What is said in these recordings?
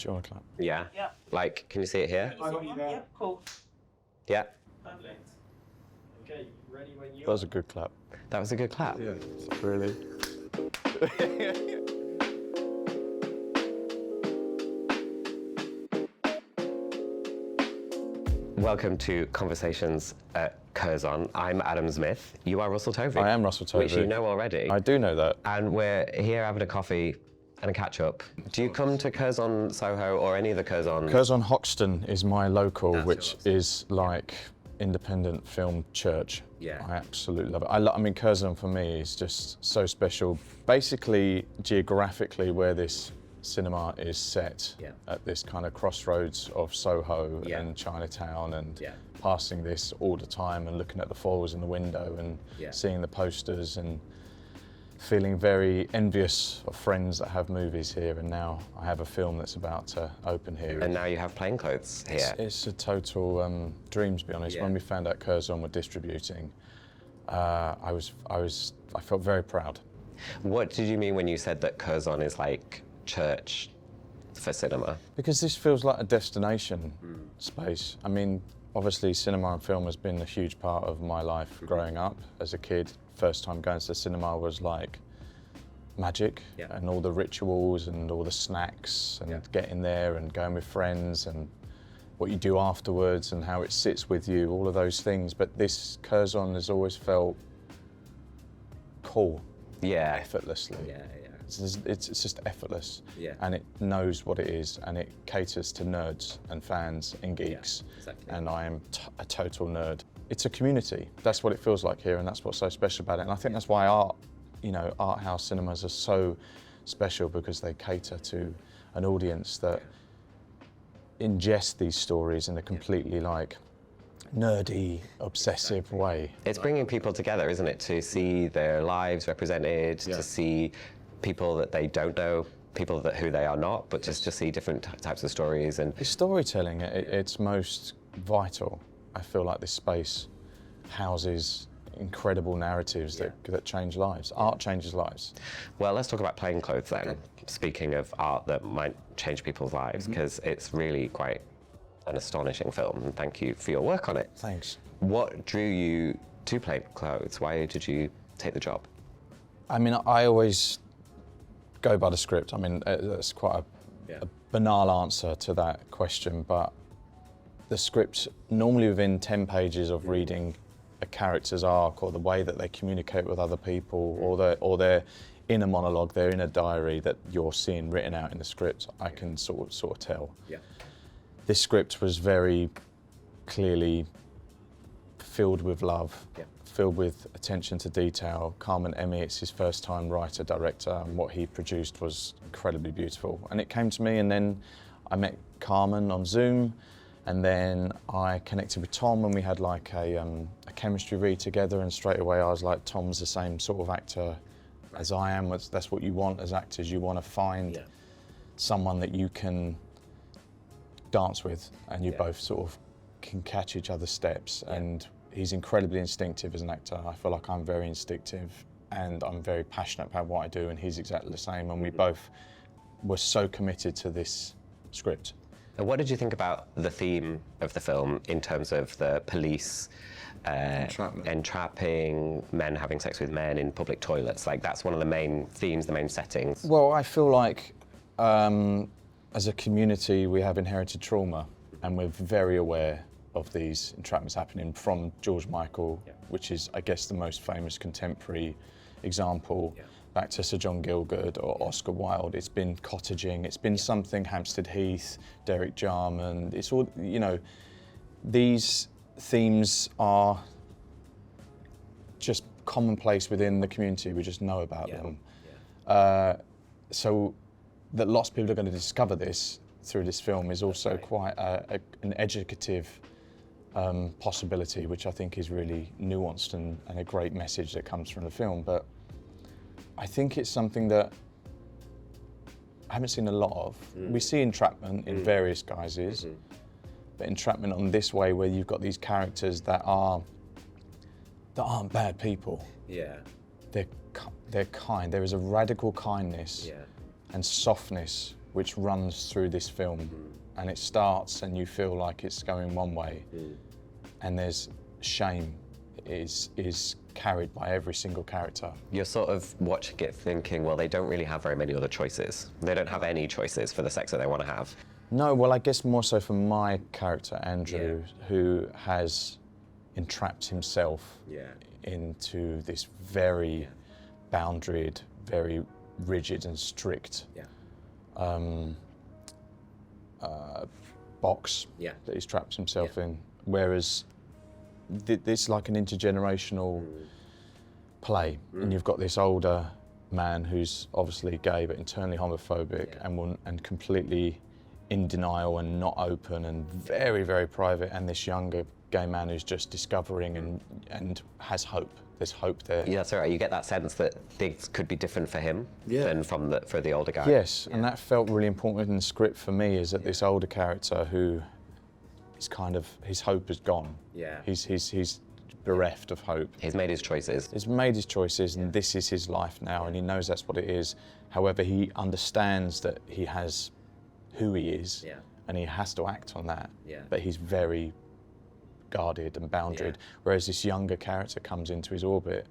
Do you want to clap? Yeah? Yeah. Like, can you see it here? I got you there. Yeah, cool. Yeah. Perfect. Okay, ready when you That was a good clap. That was a good clap. Yeah, really. Welcome to Conversations Curzon. I'm Adam Zmith. You are Russell Tovey. I am Russell Tovey. Which you know already. I do know that. And we're here having a coffee and a catch-up. Do you come to Curzon, Soho, or any of the Curzon? Curzon Hoxton is my local, which is like independent film church. Yeah. I absolutely love it. I mean, Curzon for me is just so special. Basically, geographically, where this cinema is set at this kind of crossroads of Soho and Chinatown, and passing this all the time and looking at the foils in the window and seeing the posters and feeling very envious of friends that have movies here, and now I have a film that's about to open here. And now you have Plainclothes here. It's a total dream, to be honest. Yeah. When we found out Curzon were distributing, I felt very proud. What did you mean when you said that Curzon is like church for cinema? Because this feels like a destination space. I mean, obviously cinema and film has been a huge part of my life growing up as a kid. First time going to the cinema was like magic, and all the rituals and all the snacks and getting there and going with friends and what you do afterwards and how it sits with you, all of those things. But this Curzon has always felt cool, effortlessly. It's just effortless, and it knows what it is, and it caters to nerds and fans and geeks, and I am a total nerd. It's a community. That's what it feels like here, and that's what's so special about it. And I think that's why art house cinemas are so special, because they cater to an audience that ingest these stories in a completely like nerdy, obsessive way. It's bringing people together, isn't it, to see their lives represented, to see people that they don't know, people who they are not, but just to see different types of stories. And it's storytelling at its most vital. I feel like this space houses incredible narratives that change lives. Art changes lives. Well, let's talk about Plainclothes then. Speaking of art that might change people's lives, because it's really quite an astonishing film, and thank you for your work on it. Thanks. What drew you to Plainclothes? Why did you take the job? I mean, I always go by the script. I mean, that's quite a banal answer to that question, but the script, normally within 10 pages of reading a character's arc or the way that they communicate with other people, or their inner monologue, their inner diary that you're seeing written out in the script, I can sort of tell. This script was very clearly filled with love, filled with attention to detail. Carmen Emmi, it's his first time writer-director, and what he produced was incredibly beautiful. And it came to me, and then I met Carmen on Zoom, and then I connected with Tom, and we had like a chemistry read together, and straight away I was like, Tom's the same sort of actor as I am. That's what you want as actors. You want to find someone that you can dance with, and you both sort of can catch each other's steps. And he's incredibly instinctive as an actor. I feel like I'm very instinctive, and I'm very passionate about what I do, and he's exactly the same. And we both were so committed to this script. And what did you think about the theme of the film in terms of the police entrapping men having sex with men in public toilets? Like, that's one of the main themes, the main settings. Well, I feel like as a community we have inherited trauma, and we're very aware of these entrapments happening, from George Michael, which is, I guess, the most famous contemporary example, back to Sir John Gielgud or Oscar Wilde. It's been cottaging, it's been something, Hampstead Heath, Derek Jarman. It's all, these themes are just commonplace within the community. We just know about them. So that lots of people are going to discover this through this film is also quite an educative possibility, which I think is really nuanced and a great message that comes from the film. But I think it's something that I haven't seen a lot of. We see entrapment in various guises, but entrapment on this way, where you've got these characters that aren't bad people. They're kind. There is a radical kindness and softness which runs through this film. And it starts and you feel like it's going one way, and there's shame is carried by every single character. You're sort of watching it thinking, well, they don't really have very many other choices. They don't have any choices for the sex that they want to have. No, well, I guess more so for my character, Andrew, who has entrapped himself into this very boundaried, very rigid and strict box that he's trapped himself in. Whereas it's like an intergenerational play, and you've got this older man who's obviously gay but internally homophobic and completely in denial and not open and very, very private, and this younger gay man who's just discovering and has hope. There's hope there. Yeah, that's right. You get that sense that things could be different for him than for the older guy. Yes, and that felt really important in the script for me, is that this older character who is kind of, his hope is gone. Yeah. He's bereft of hope. He's made his choices. He's made his choices, and this is his life now, and he knows that's what it is. However, he understands that he has who he is, and he has to act on that. But he's very guarded and boundaried, whereas this younger character comes into his orbit,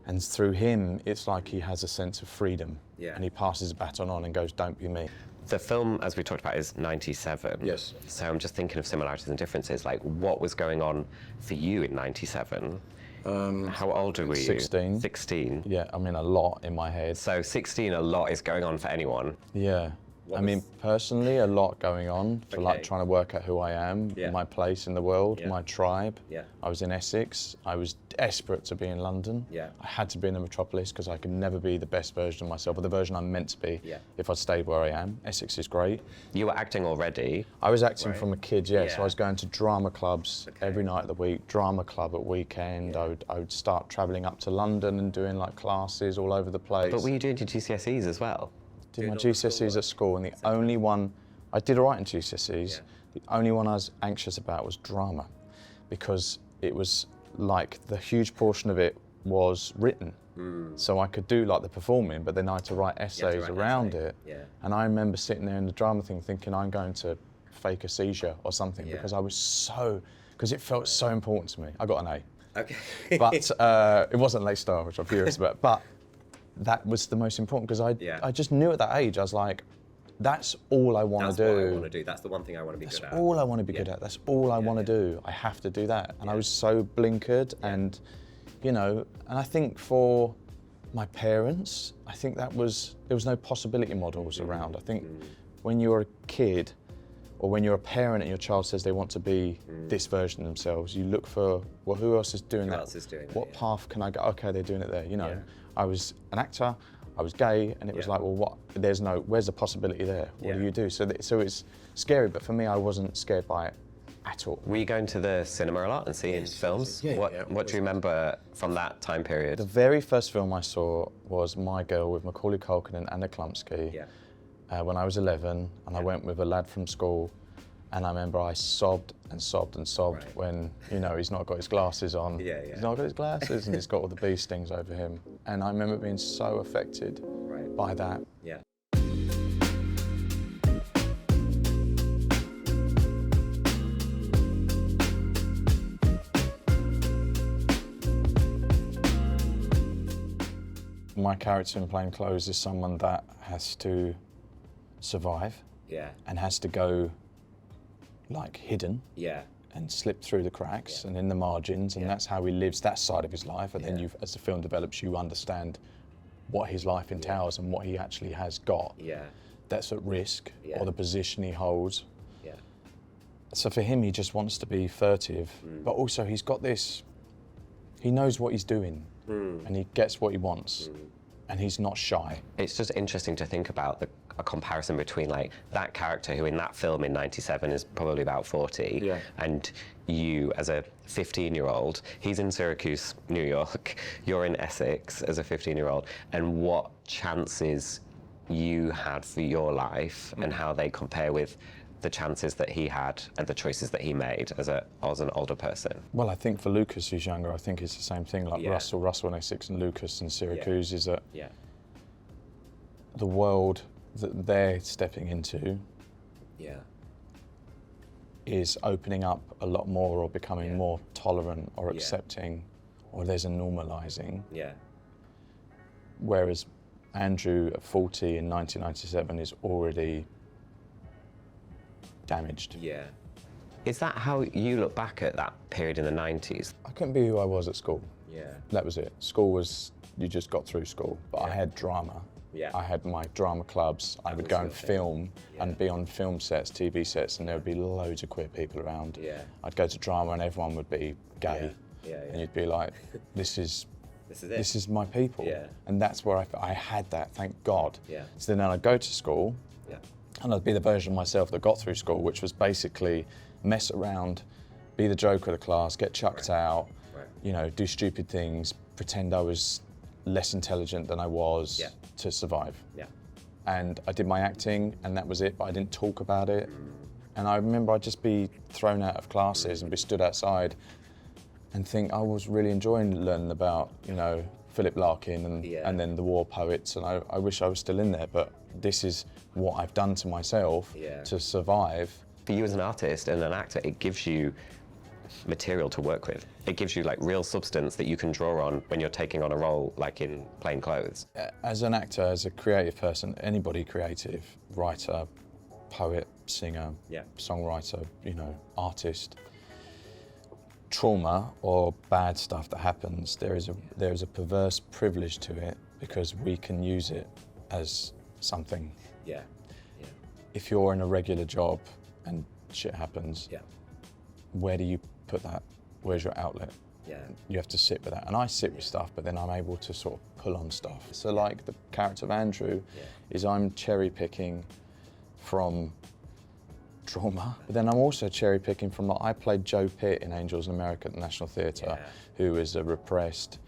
and through him, it's like he has a sense of freedom, and he passes the baton on and goes, don't be me. The film, as we talked about, is 97. Yes. So I'm just thinking of similarities and differences, like what was going on for you in 97? How old were you? 16. 16? Yeah, I mean, a lot in my head. So 16, a lot is going on for anyone. Yeah. I mean, personally, a lot going on for like trying to work out who I am, my place in the world, my tribe. I was in Essex. I was desperate to be in London. I had to be in the metropolis because I could never be the best version of myself, or the version I'm meant to be if I stayed where I am. Essex is great. You were acting already. I was acting from a kid, so I was going to drama clubs every night of the week, drama club at weekend. I would start travelling up to London and doing like classes all over the place. But were you doing your GCSEs as well? Did my GCSEs at school, and the only one, I did all right in GCSEs, the only one I was anxious about was drama, because it was like the huge portion of it was written. So I could do like the performing, but then I had to write essays around it. And I remember sitting there in the drama thing thinking I'm going to fake a seizure or something, because I was because it felt so important to me. I got an A. Okay. But it wasn't late star, which I'm furious about. But that was the most important, because I just knew at that age, I was like, that's all I want to do. That's what I want to do. That's the one thing I want to be good at. That's all I want to be good at. That's all I want to do. I have to do that. And I was so blinkered, and, you know, and I think for my parents, I think there was no possibility models around. I think when you're a kid, or when you're a parent and your child says they want to be this version of themselves, you look for, well, who else is doing that? What path can I go? Okay, they're doing it there, you know. I was an actor, I was gay, and it was like, well, where's the possibility there? What do you do? So it's scary, but for me, I wasn't scared by it at all. Were you going to the cinema a lot and seeing films? What do you remember from that time period? The very first film I saw was My Girl with Macaulay Culkin and Anna Klumsky when I was 11, and I went with a lad from school, and I remember I sobbed and sobbed and sobbed when, you know, he's not got his glasses on. He's not got his glasses, and he's got all the bee stings over him. And I remember being so affected by that. My character in Plainclothes is someone that has to survive and has to go like hidden and slip through the cracks and in the margins, and that's how he lives that side of his life. And then as the film develops, you understand what his life entails and what he actually has got that's at risk, or the position he holds. So for him, he just wants to be furtive, but also he's got this, he knows what he's doing and he gets what he wants. And he's not shy. It's just interesting to think about a comparison between like that character who in that film in 97 is probably about 40, and you as a 15-year-old, he's in Syracuse, New York, you're in Essex as a 15-year-old, and what chances you had for your life and how they compare with the chances that he had and the choices that he made as an older person. Well, I think for Lucas, who's younger, I think it's the same thing, like Russell in Essex and Lucas in Syracuse, is that the world that they're stepping into Yeah. is opening up a lot more or becoming Yeah. more tolerant or Yeah. accepting, or there's a normalising. Yeah. Whereas Andrew at 40 in 1997 is already damaged. Yeah. Is that how you look back at that period in the 90s? I couldn't be who I was at school. Yeah. That was it. School was, you just got through school. But I Yeah. had drama. Yeah. I had my drama clubs. I would was go your and thing. film Yeah. and be on film sets, TV sets, and there would be loads of queer people around. Yeah. I'd go to drama and everyone would be gay. Yeah. Yeah. And you'd be like, this is This is it. this is my people. Yeah. And that's where I had that, thank God. Yeah. So then I'd go to school Yeah. and I'd be the version of myself that got through school, which was basically mess around, be the joke of the class, get chucked out, Right. you know, do stupid things, pretend I was less intelligent than I was Yeah. to survive. Yeah. And I did my acting and that was it, but I didn't talk about it. And I remember I'd just be thrown out of classes and be stood outside and think I was really enjoying learning about, you know, Philip Larkin and then the war poets, and I wish I was still in there, but this is what I've done to myself to survive. For you as an artist and an actor, it gives you material to work with. It gives you like real substance that you can draw on when you're taking on a role like in Plainclothes. As an actor, as a creative person, anybody creative, writer, poet, singer, songwriter, you know, artist, trauma or bad stuff that happens, there is a perverse privilege to it because we can use it as something. Yeah. Yeah. If you're in a regular job and shit happens, Yeah. where do you put that? Where's your outlet? Yeah. You have to sit with that. And I sit with stuff, but then I'm able to sort of pull on stuff. So like the character of Andrew is I'm cherry picking from trauma, but then I'm also cherry picking from, I played Joe Pitt in Angels in America at the National Theatre, who is a repressed,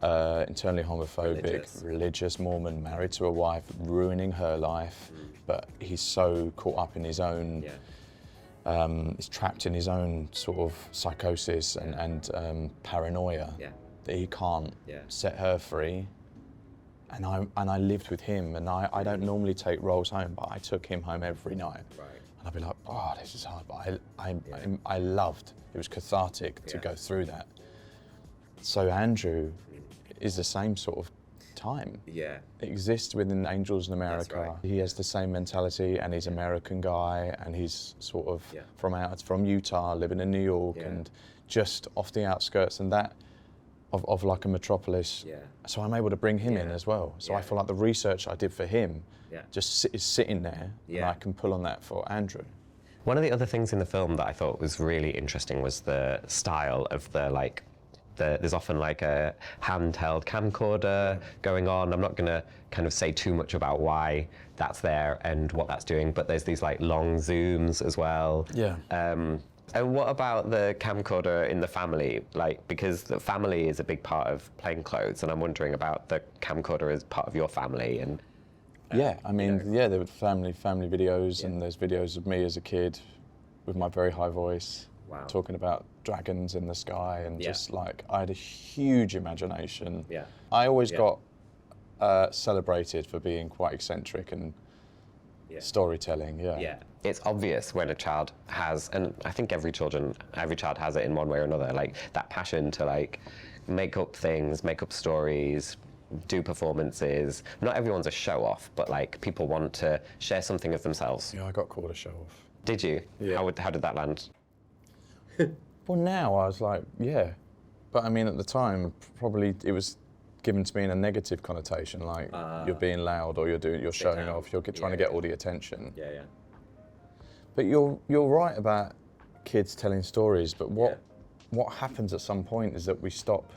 internally homophobic, religious Mormon, married to a wife, ruining her life, but he's so caught up in his own, he's trapped in his own sort of psychosis and paranoia that he can't set her free. And I lived with him, and I don't normally take roles home, but I took him home every night. Right. And I'd be like, oh, this is hard, but I loved, it was cathartic to go through that. So Andrew is the same sort of time. Yeah. It exists within Angels in America. That's right. He has the same mentality, and he's an American guy, and he's sort of from Utah, living in New York, and just off the outskirts, and that of like a metropolis. Yeah. So I'm able to bring him in as well. So I feel like the research I did for him is sitting there, and I can pull on that for Andrew. One of the other things in the film that I thought was really interesting was the style of there's often like a handheld camcorder going on. I'm not going to kind of say too much about why that's there and what that's doing, but there's these like long zooms as well. Yeah. And what about the camcorder in the family? Like, because the family is a big part of Plainclothes, and I'm wondering about the camcorder as part of your family. And yeah, I mean, there were family videos, and there's videos of me as a kid with my very high voice, talking about dragons in the sky, and just like, I had a huge imagination. Yeah. I always got celebrated for being quite eccentric and storytelling. Yeah. It's obvious when a child has, and I think every child has it in one way or another, like that passion to like make up things, make up stories, do performances. Not everyone's a show off, but like people want to share something of themselves. Yeah, I got called a show off. Did you? Yeah. How did that land? Well, now I was like, yeah. But I mean, at the time, probably it was given to me in a negative connotation, like you're being loud or you're showing off, you're trying to get all the attention. Yeah. But you're right about kids telling stories, but what happens at some point is that we stop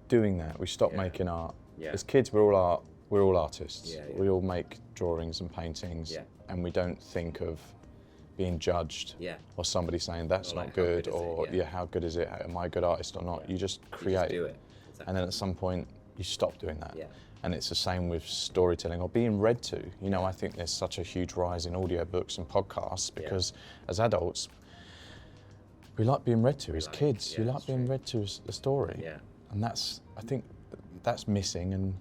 doing that. We stop making art. As kids, we're all artists. We all make drawings and paintings, and we don't think of being judged or somebody saying that's not good, or how good is it? Am I a good artist or not? You just create. You just do it. Exactly. And then at some point you stop doing that. And it's the same with storytelling or being read to. You know, I think there's such a huge rise in audiobooks and podcasts because as adults, we like being read to. As kids, you like being read to a story. And that's, I think, that's missing, and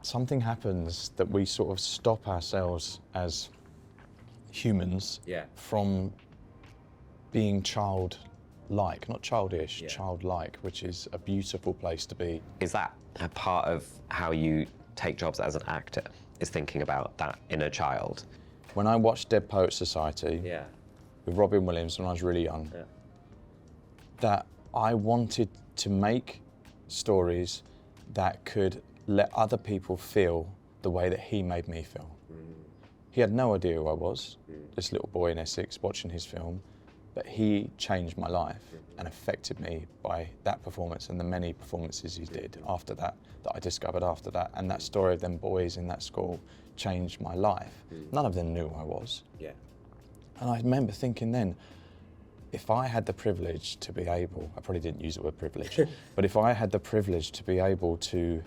something happens that we sort of stop ourselves as humans from being childlike, not childish, childlike, which is a beautiful place to be. Is that a part of how you take jobs as an actor, is thinking about that inner child? When I watched Dead Poets Society with Robin Williams when I was really young, that I wanted to make stories that could let other people feel the way that he made me feel. He had no idea who I was, this little boy in Essex watching his film, but he changed my life and affected me by that performance and the many performances he did after that, that I discovered after that. And that story of them boys in that school changed my life. None of them knew who I was. And I remember thinking then, if I had the privilege to be able, I probably didn't use the word privilege, but if I had the privilege to be able to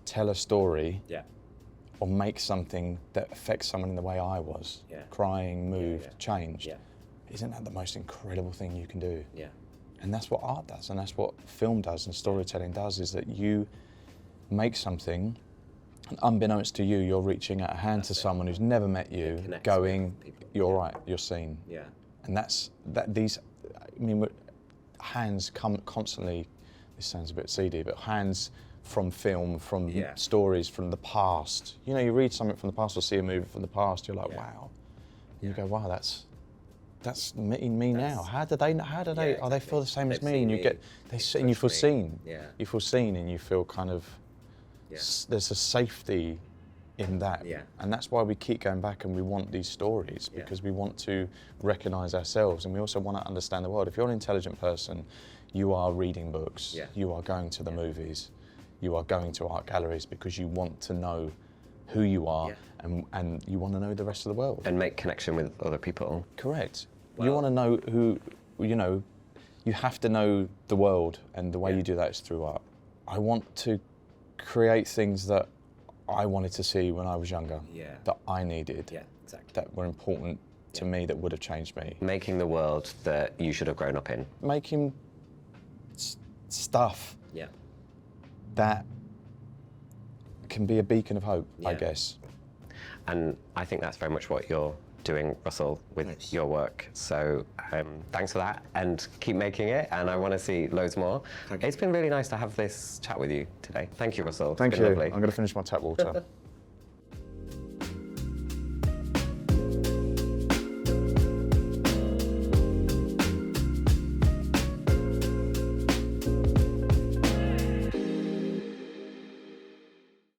tell a story or make something that affects someone in the way I was, crying, moved, changed, isn't that the most incredible thing you can do? And that's what art does, and that's what film does and storytelling does, is that you make something, and unbeknownst to you, you're reaching out a hand to someone who's never met you, going, you're right, you're seen. And hands come constantly, this sounds a bit seedy, but hands from film, from stories from the past. You know, you read something from the past or see a movie from the past, you're like, wow. You go, wow, that's me now. How do they are they feel the same as me? And you you feel seen. You feel seen, and you feel kind of, there's a safety in that. And that's why we keep going back and we want these stories, because we want to recognise ourselves, and we also want to understand the world. If you're an intelligent person, you are reading books, you are going to the movies, you are going to art galleries because you want to know who you are, and you want to know the rest of the world. And make connection with other people. Correct. Well, you want to know who, you have to know the world, and the way you do that is through art. I want to create things that I wanted to see when I was younger, that I needed, that were important to me, that would have changed me. Making the world that you should have grown up in. Making stuff that can be a beacon of hope, I guess. And I think that's very much what you're doing, Russell, with your work. So thanks for that, and keep making it, and I want to see loads more. It's been really nice to have this chat with you today. Thank you, Russell. Thank it's been you. Lovely. I'm going to finish my tap water.